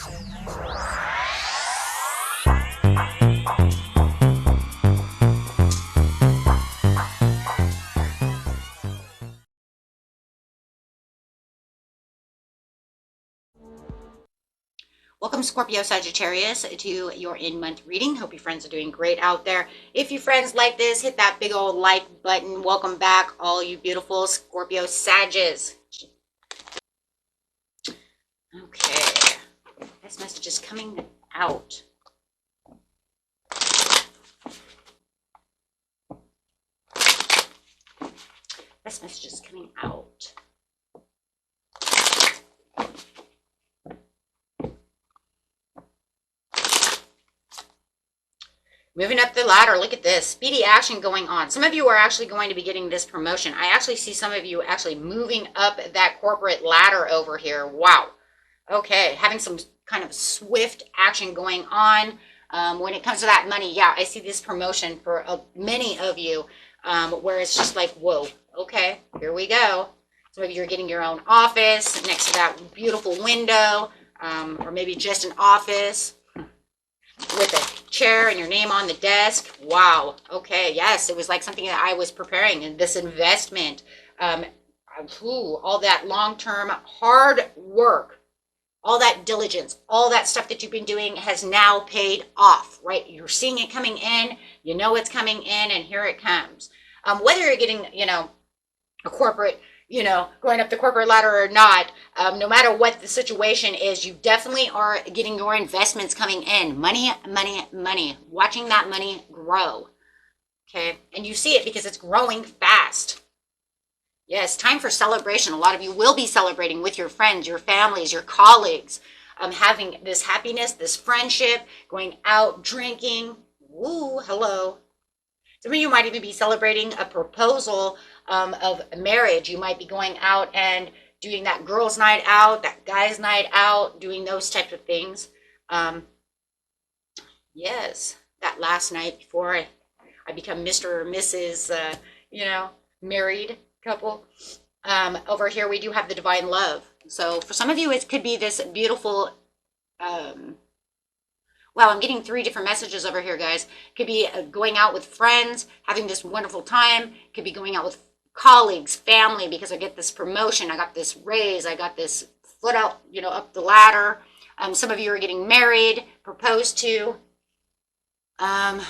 Welcome, Scorpio, Sagittarius, to your in-month reading. Hope your friends are doing great out there. If you friends like this, hit that big old like button. Welcome back, all you beautiful Scorpio Sages. Okay, this message is coming out. This message is coming out. Moving up the ladder, look at this. Speedy action going on. Some of you are actually going to be getting this promotion. I actually see some of you actually moving up that corporate ladder over here. Wow. Okay, having some kind of swift action going on. When it comes to that money, yeah, I see this promotion for many of you where it's just like, whoa, okay, here we go. Some of you are getting your own office next to that beautiful window, or maybe just an office with a chair and your name on the desk. Wow. Okay. Yes, it was like something that I was preparing, and this investment, all that long-term hard work, all that diligence, all that stuff that you've been doing has now paid off, right? You're seeing it coming in, you know it's coming in, and here it comes. Whether you're getting, a corporate, going up the corporate ladder or not, no matter what the situation is, you definitely are getting your investments coming in. Money, money, money. Watching that money grow. Okay. And you see it because it's growing fast. Yes, time for celebration. A lot of you will be celebrating with your friends, your families, your colleagues, having this happiness, this friendship, going out, drinking. Woo, hello. Some of you might even be celebrating a proposal of marriage. You might be going out and doing that girls' night out, that guys' night out, doing those types of things. Yes, that last night before I become Mr. or Mrs., married couple. Over here, we do have the divine love. So for some of you, it could be this beautiful, wow, I'm getting 3 different messages over here, guys. Could be going out with friends, having this wonderful time. Could be going out with colleagues, family, because I get this promotion, I got this raise, I got this foot out, up the ladder. Some of you are getting married, proposed to. Wow,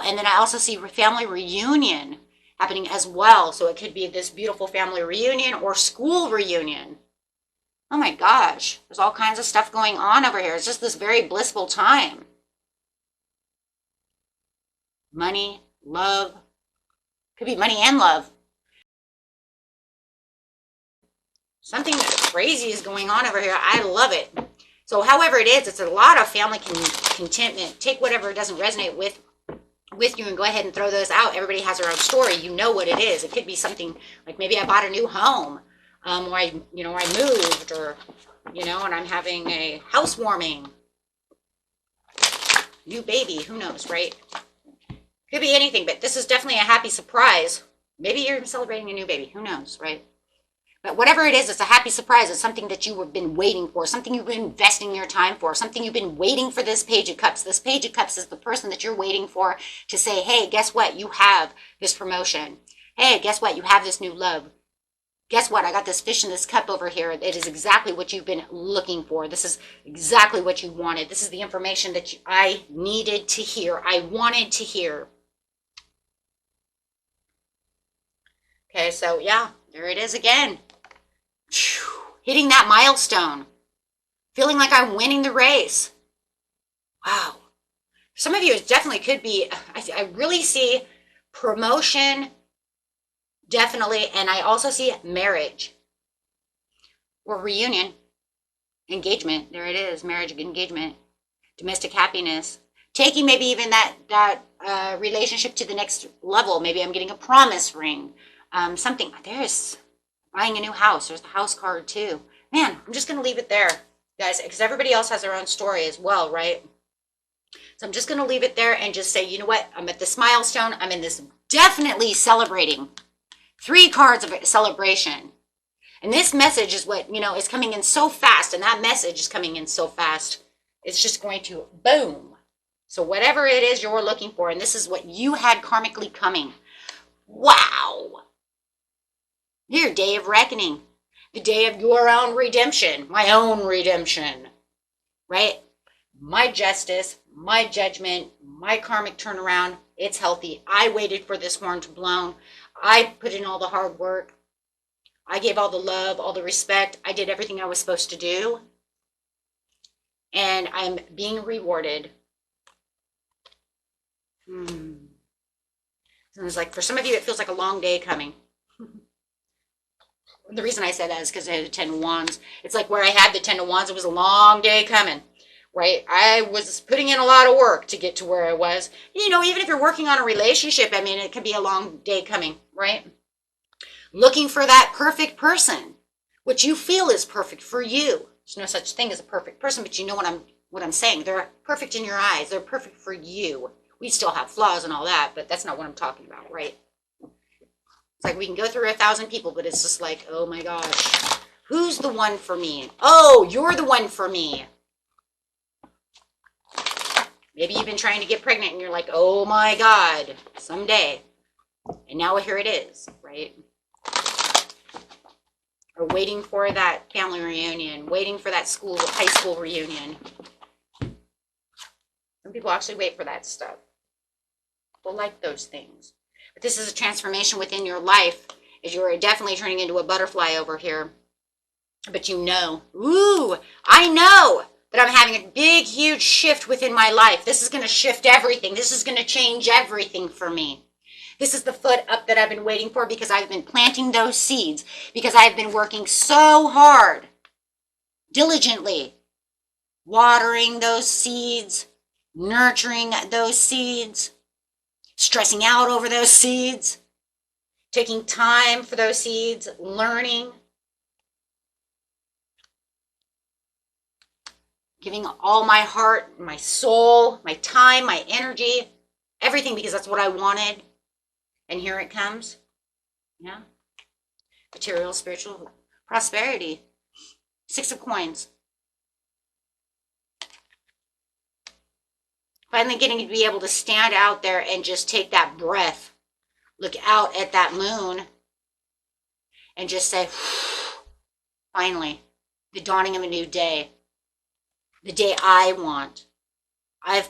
and then I also see family reunion happening as well. So it could be this beautiful family reunion or school reunion. Oh my gosh, there's all kinds of stuff going on over here. It's just this very blissful time. Money, love. Could be money and love. Something crazy is going on over here. I love it. So however it is, it's a lot of family contentment. Take whatever doesn't resonate with you and go ahead and throw those out. Everybody has their own story. You know what it is. It could be something like maybe I bought a new home, or I moved, or, and I'm having a housewarming. New baby, who knows, right? Could be anything, but this is definitely a happy surprise. Maybe you're celebrating a new baby, who knows, right? But whatever it is, it's a happy surprise. It's something that you have been waiting for, something you've been investing your time for, something you've been waiting for this Page of Cups. This Page of Cups is the person that you're waiting for to say, hey, guess what? You have this promotion. Hey, guess what? You have this new love. Guess what? I got this fish in this cup over here. It is exactly what you've been looking for. This is exactly what you wanted. This is the information that I needed to hear. I wanted to hear. Okay, so yeah, there it is again. Hitting that milestone. Feeling like I'm winning the race. Wow. Some of you, it definitely could be, I really see promotion, definitely, and I also see marriage or reunion, engagement. There it is, marriage, engagement, domestic happiness. Taking maybe even that relationship to the next level. Maybe I'm getting a promise ring. Something, there's buying a new house. There's the house card too. Man, I'm just going to leave it there, guys, because everybody else has their own story as well, right? So I'm just going to leave it there and just say, you know what? I'm at this milestone. I'm in this definitely celebrating. 3 cards of celebration. And this message is what, is coming in so fast. And that message is coming in so fast. It's just going to boom. So whatever it is you're looking for, and this is what you had karmically coming. Wow. Your day of reckoning. The day of your own redemption. My own redemption. Right? My justice, my judgment, my karmic turnaround. It's healthy. I waited for this horn to blow. I put in all the hard work. I gave all the love, all the respect. I did everything I was supposed to do. And I'm being rewarded. So it's like, for some of you, it feels like a long day coming. The reason I said that is because I had the 10 of Wands. It's like where I had the 10 of Wands, it was a long day coming, right? I was putting in a lot of work to get to where I was. Even if you're working on a relationship, I mean, it can be a long day coming, right? Looking for that perfect person, which you feel is perfect for you. There's no such thing as a perfect person, but you know what I'm saying. They're perfect in your eyes. They're perfect for you. We still have flaws and all that, but that's not what I'm talking about, right? It's like we can go through 1,000 people, but it's just like, oh my gosh, who's the one for me? Oh, you're the one for me. Maybe you've been trying to get pregnant and you're like, oh my God, someday. And now here it is, right? Or waiting for that family reunion, waiting for that high school reunion. Some people actually wait for that stuff. People like those things. But this is a transformation within your life, as you're definitely turning into a butterfly over here. But I know that I'm having a big, huge shift within my life. This is going to shift everything. This is going to change everything for me. This is the foot up that I've been waiting for, because I've been planting those seeds, because I've been working so hard, diligently, watering those seeds, nurturing those seeds, stressing out over those seeds, taking time for those seeds, learning, giving all my heart, my soul, my time, my energy, everything, because that's what I wanted. And here it comes. Yeah. Material, spiritual prosperity. 6 of Coins. Finally getting to be able to stand out there and just take that breath. Look out at that moon. And just say, finally, the dawning of a new day. The day I want. I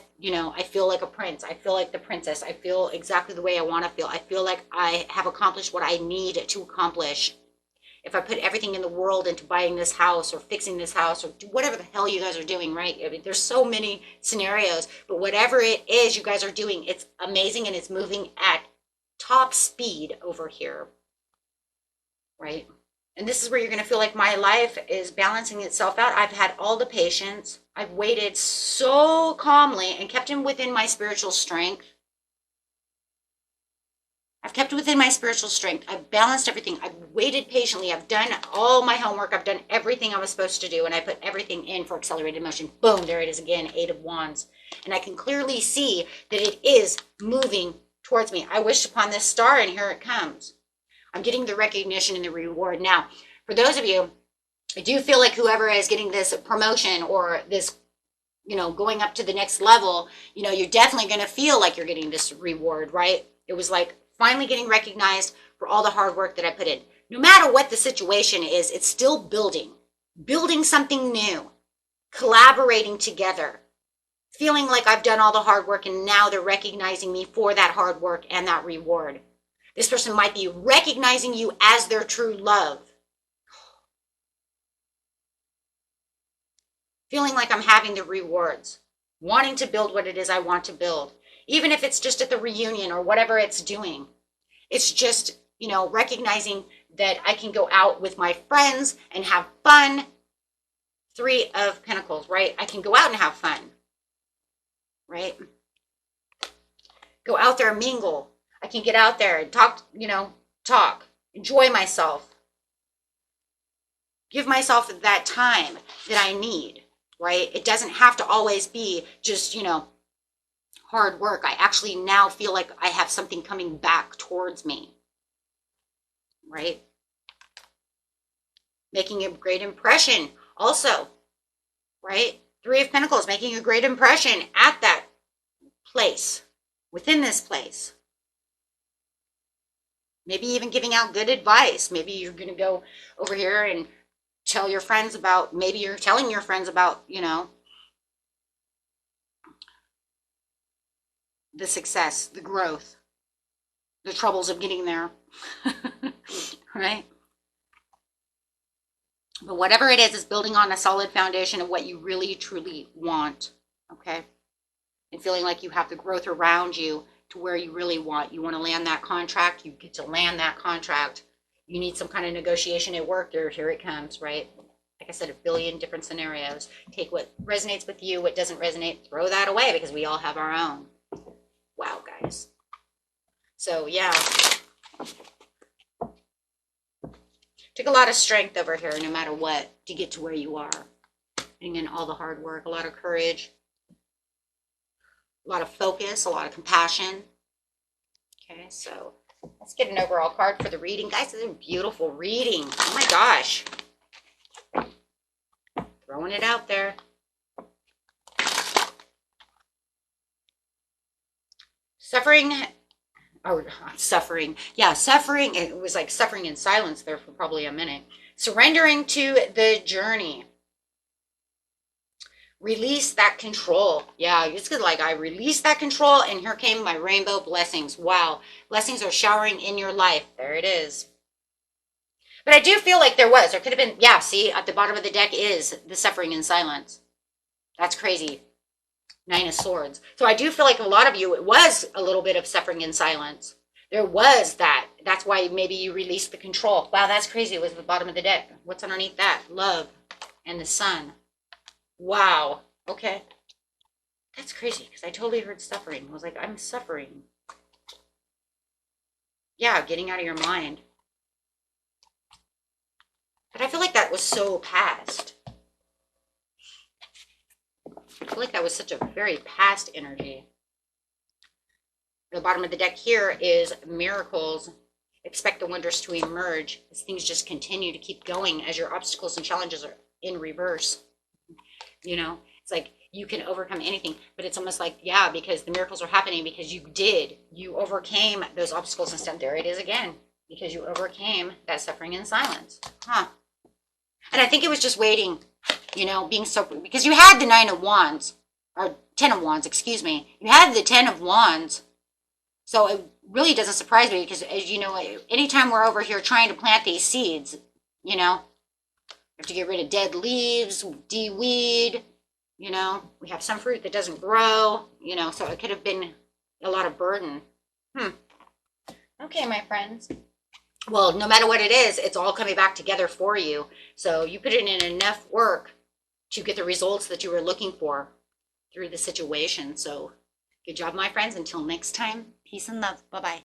feel like a prince. I feel like the princess. I feel exactly the way I want to feel. I feel like I have accomplished what I need to accomplish. If I put everything in the world into buying this house or fixing this house or whatever the hell you guys are doing, right? I mean, there's so many scenarios, but whatever it is you guys are doing, it's amazing and it's moving at top speed over here, right? And this is where you're going to feel like my life is balancing itself out. I've had all the patience. I've waited so calmly and kept him within my spiritual strength. I've kept within my spiritual strength. I've balanced everything. I've waited patiently. I've done all my homework. I've done everything I was supposed to do. And I put everything in for accelerated motion. Boom, there it is again, 8 of Wands. And I can clearly see that it is moving towards me. I wished upon this star and here it comes. I'm getting the recognition and the reward. Now, for those of you, I do feel like whoever is getting this promotion or this, going up to the next level, you're definitely going to feel like you're getting this reward, right? It was like finally getting recognized for all the hard work that I put in. No matter what the situation is, it's still building something new, collaborating together, feeling like I've done all the hard work and now they're recognizing me for that hard work and that reward. This person might be recognizing you as their true love. Feeling like I'm having the rewards, wanting to build what it is I want to build. Even if it's just at the reunion or whatever it's doing. It's just, recognizing that I can go out with my friends and have fun. 3 of Pentacles, right? I can go out and have fun, right? Go out there and mingle. I can get out there and talk, enjoy myself. Give myself that time that I need, right? It doesn't have to always be just, hard work. I actually now feel like I have something coming back towards me, right? making a great impression also, right? Three of Pentacles, making a great impression at that place, within this place. Maybe even giving out good advice. Maybe you're going to go over here and tell your friends about, maybe you're telling your friends about, you know, the success, the growth, the troubles of getting there, right? But whatever it is building on a solid foundation of what you really, truly want, okay? And feeling like you have the growth around you to where you really want. You want to land that contract, you get to land that contract. You need some kind of negotiation at work, here it comes, right? Like I said, a billion different scenarios. Take what resonates with you, what doesn't resonate, throw that away, because we all have our own. Wow, guys. So, yeah. Took a lot of strength over here, no matter what, to get to where you are. Putting in all the hard work, a lot of courage, a lot of focus, a lot of compassion. Okay, so let's get an overall card for the reading. Guys, this is a beautiful reading. Oh my gosh. Throwing it out there. Suffering, or suffering. Yeah, suffering. It was like suffering in silence there for probably a minute. Surrendering to the journey. Release that control. Yeah, it's good. Like I released that control and here came my rainbow blessings. Wow. Blessings are showering in your life. There it is. But I do feel like there could have been, yeah, see, at the bottom of the deck is the suffering in silence. That's crazy. Nine of Swords. So I do feel like a lot of you, it was a little bit of suffering in silence. There was that. That's why maybe you released the control. Wow, that's crazy. It was at the bottom of the deck. What's underneath that? Love and the sun. Wow. Okay. That's crazy because I totally heard suffering. I was like, I'm suffering. Yeah, getting out of your mind. But I feel like that was so past. I feel like that was such a very past energy. The bottom of the deck here is miracles. Expect the wonders to emerge as things just continue to keep going as your obstacles and challenges are in reverse. You know, it's like you can overcome anything, but it's almost like, yeah, because the miracles are happening because you overcame those obstacles and stuff. There it is again, because you overcame that suffering in silence. Huh. And I think it was just waiting, you know, being so, because you had the 9 of Wands, or 10 of Wands, excuse me. You had the 10 of Wands. So it really doesn't surprise me because, as you know, anytime we're over here trying to plant these seeds, you know, we have to get rid of dead leaves, de-weed, you know, we have some fruit that doesn't grow, you know, so it could have been a lot of burden. Okay, my friends. Well, no matter what it is, it's all coming back together for you. So you put in enough work to get the results that you were looking for through the situation. So good job, my friends. Until next time, peace and love. Bye-bye.